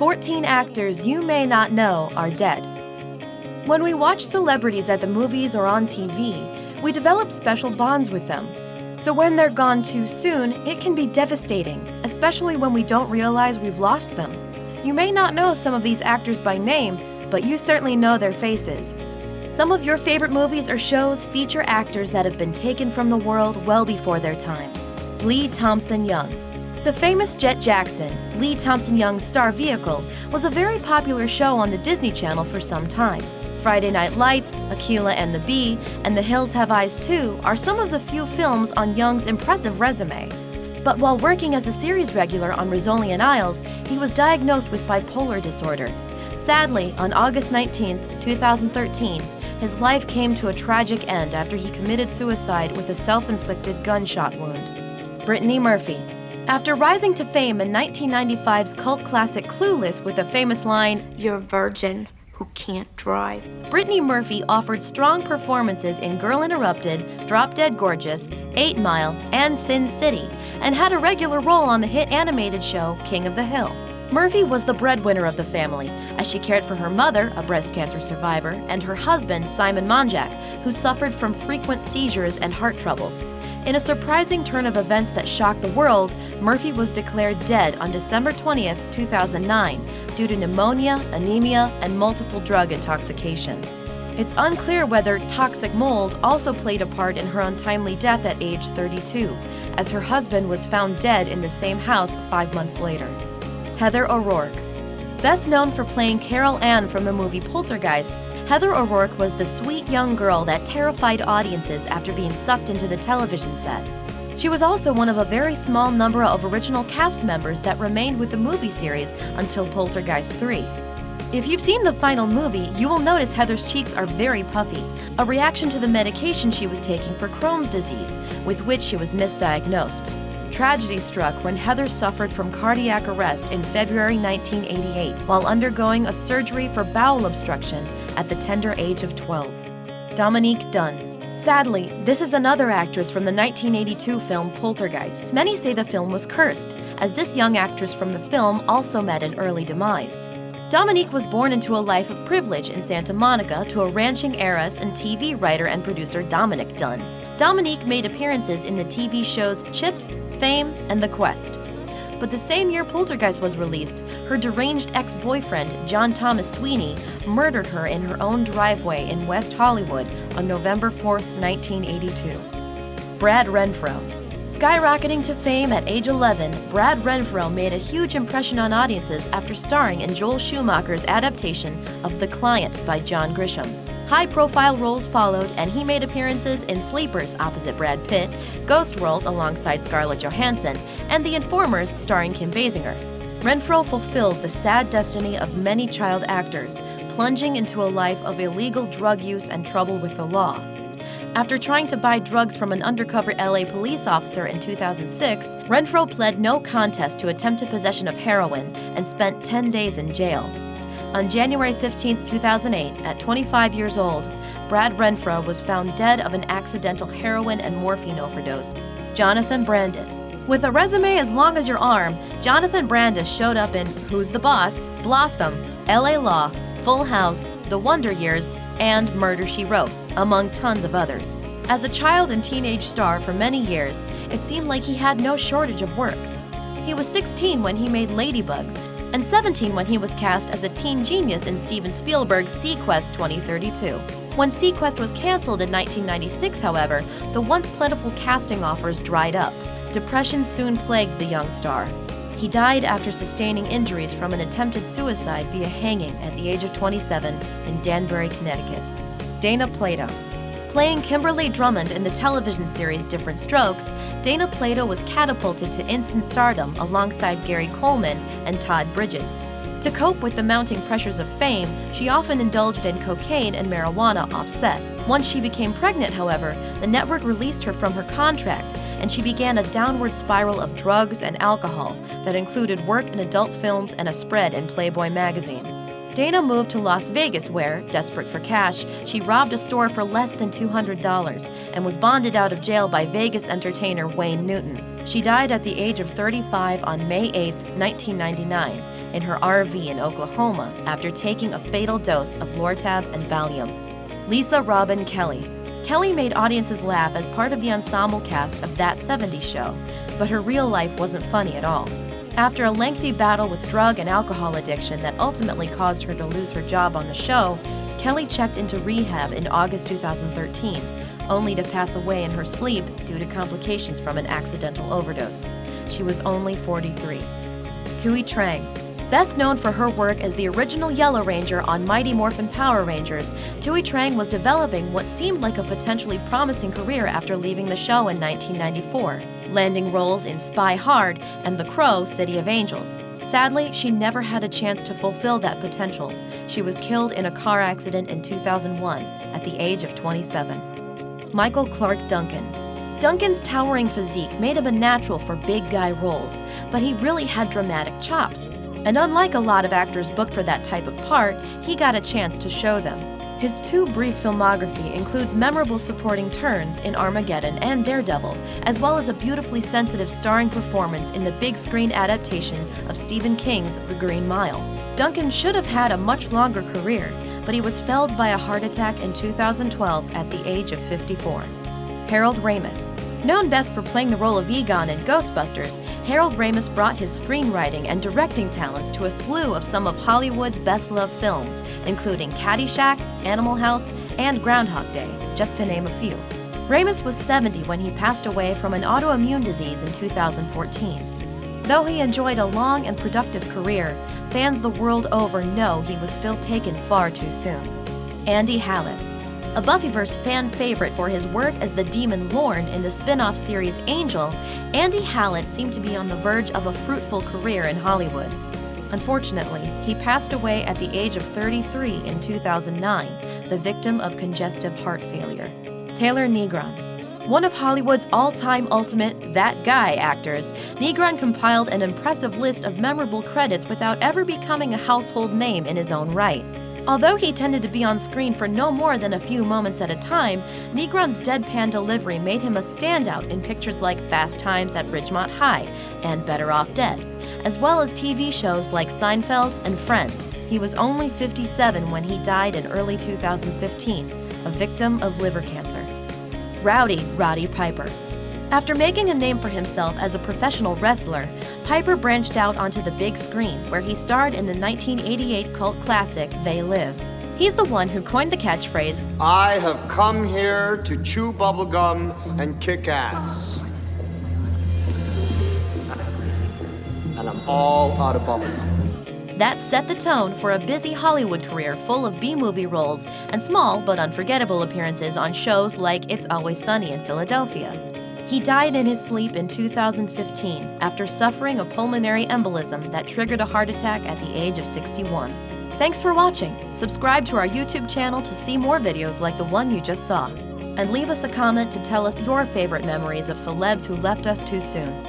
14 actors you may not know are dead. When we watch celebrities at the movies or on TV, we develop special bonds with them. So when they're gone too soon, it can be devastating, especially when we don't realize we've lost them. You may not know some of these actors by name, but you certainly know their faces. Some of your favorite movies or shows feature actors that have been taken from the world well before their time. Lee Thompson Young. The famous Jet Jackson, Lee Thompson Young's star vehicle, was a very popular show on the Disney Channel for some time. Friday Night Lights, Akeelah and the Bee, and The Hills Have Eyes 2 are some of the few films on Young's impressive resume. But while working as a series regular on Rizzoli and Isles, he was diagnosed with bipolar disorder. Sadly, on August 19, 2013, his life came to a tragic end after he committed suicide with a self-inflicted gunshot wound. Brittany Murphy. After rising to fame in 1995's cult classic Clueless with the famous line, "You're a virgin who can't drive," Brittany Murphy offered strong performances in Girl Interrupted, Drop Dead Gorgeous, 8 Mile, and Sin City, and had a regular role on the hit animated show King of the Hill. Murphy was the breadwinner of the family, as she cared for her mother, a breast cancer survivor, and her husband, Simon Monjack, who suffered from frequent seizures and heart troubles. In a surprising turn of events that shocked the world, Murphy was declared dead on December 20, 2009, due to pneumonia, anemia, and multiple drug intoxication. It's unclear whether toxic mold also played a part in her untimely death at age 32, as her husband was found dead in the same house 5 months later. Heather O'Rourke. Best known for playing Carol Ann from the movie Poltergeist, Heather O'Rourke was the sweet young girl that terrified audiences after being sucked into the television set. She was also one of a very small number of original cast members that remained with the movie series until Poltergeist 3. If you've seen the final movie, you will notice Heather's cheeks are very puffy, a reaction to the medication she was taking for Crohn's disease, with which she was misdiagnosed. Tragedy struck when Heather suffered from cardiac arrest in February 1988 while undergoing a surgery for bowel obstruction at the tender age of 12. Dominique Dunne. Sadly, this is another actress from the 1982 film Poltergeist. Many say the film was cursed, as this young actress from the film also met an early demise. Dominique was born into a life of privilege in Santa Monica to a ranching heiress and TV writer and producer Dominique Dunne. Dominique made appearances in the TV shows Chips, Fame, and The Quest. But the same year Poltergeist was released, her deranged ex-boyfriend, John Thomas Sweeney, murdered her in her own driveway in West Hollywood on November 4, 1982. Brad Renfro. Skyrocketing to fame at age 11, Brad Renfro made a huge impression on audiences after starring in Joel Schumacher's adaptation of The Client by John Grisham. High-profile roles followed, and he made appearances in Sleepers opposite Brad Pitt, Ghost World alongside Scarlett Johansson, and The Informers starring Kim Basinger. Renfro fulfilled the sad destiny of many child actors, plunging into a life of illegal drug use and trouble with the law. After trying to buy drugs from an undercover LA police officer in 2006, Renfro pled no contest to attempted possession of heroin and spent 10 days in jail. On January 15, 2008, at 25 years old, Brad Renfro was found dead of an accidental heroin and morphine overdose. Jonathan Brandis. With a resume as long as your arm, Jonathan Brandis showed up in Who's the Boss?, Blossom, LA Law, Full House, The Wonder Years, and Murder, She Wrote, among tons of others. As a child and teenage star for many years, it seemed like he had no shortage of work. He was 16 when he made Ladybugs, and 17 when he was cast as a teen genius in Steven Spielberg's SeaQuest 2032. When SeaQuest was canceled in 1996, however, the once plentiful casting offers dried up. Depression soon plagued the young star. He died after sustaining injuries from an attempted suicide via hanging at the age of 27 in Danbury, Connecticut. Dana Plato. Playing Kimberly Drummond in the television series Different Strokes, Dana Plato was catapulted to instant stardom alongside Gary Coleman and Todd Bridges. To cope with the mounting pressures of fame, she often indulged in cocaine and marijuana off-set. Once she became pregnant, however, the network released her from her contract, and she began a downward spiral of drugs and alcohol that included work in adult films and a spread in Playboy magazine. Dana moved to Las Vegas where, desperate for cash, she robbed a store for less than $200 and was bonded out of jail by Vegas entertainer Wayne Newton. She died at the age of 35 on May 8, 1999, in her RV in Oklahoma after taking a fatal dose of Lortab and Valium. Lisa Robin Kelly. Kelly made audiences laugh as part of the ensemble cast of That 70s Show, but her real life wasn't funny at all. After a lengthy battle with drug and alcohol addiction that ultimately caused her to lose her job on the show, Kelly checked into rehab in August 2013, only to pass away in her sleep due to complications from an accidental overdose. She was only 43. Thuy Trang. Best known for her work as the original Yellow Ranger on Mighty Morphin Power Rangers, Thuy Trang was developing what seemed like a potentially promising career after leaving the show in 1994, landing roles in Spy Hard and The Crow, City of Angels. Sadly, she never had a chance to fulfill that potential. She was killed in a car accident in 2001 at the age of 27. Michael Clarke Duncan. Duncan's towering physique made him a natural for big guy roles, but he really had dramatic chops. And unlike a lot of actors booked for that type of part, he got a chance to show them. His too brief filmography includes memorable supporting turns in Armageddon and Daredevil, as well as a beautifully sensitive starring performance in the big screen adaptation of Stephen King's The Green Mile. Duncan should have had a much longer career, but he was felled by a heart attack in 2012 at the age of 54. Harold Ramis. Known best for playing the role of Egon in Ghostbusters, Harold Ramis brought his screenwriting and directing talents to a slew of some of Hollywood's best-loved films, including Caddyshack, Animal House, and Groundhog Day, just to name a few. Ramis was 70 when he passed away from an autoimmune disease in 2014. Though he enjoyed a long and productive career, fans the world over know he was still taken far too soon. Andy Hallett. A Buffyverse fan favorite for his work as the demon Lorne in the spin-off series Angel, Andy Hallett seemed to be on the verge of a fruitful career in Hollywood. Unfortunately, he passed away at the age of 33 in 2009, the victim of congestive heart failure. Taylor Negron. One of Hollywood's all-time ultimate that guy actors, Negron compiled an impressive list of memorable credits without ever becoming a household name in his own right. Although he tended to be on screen for no more than a few moments at a time, Negron's deadpan delivery made him a standout in pictures like Fast Times at Ridgemont High and Better Off Dead, as well as TV shows like Seinfeld and Friends. He was only 57 when he died in early 2015, a victim of liver cancer. Roddy Piper. After making a name for himself as a professional wrestler, Piper branched out onto the big screen, where he starred in the 1988 cult classic They Live. He's the one who coined the catchphrase, "I have come here to chew bubblegum and kick ass. And I'm all out of bubblegum." That set the tone for a busy Hollywood career full of B-movie roles and small but unforgettable appearances on shows like It's Always Sunny in Philadelphia. He died in his sleep in 2015 after suffering a pulmonary embolism that triggered a heart attack at the age of 61. Thanks for watching. Subscribe to our YouTube channel to see more videos like the one you just saw. And leave us a comment to tell us your favorite memories of celebs who left us too soon.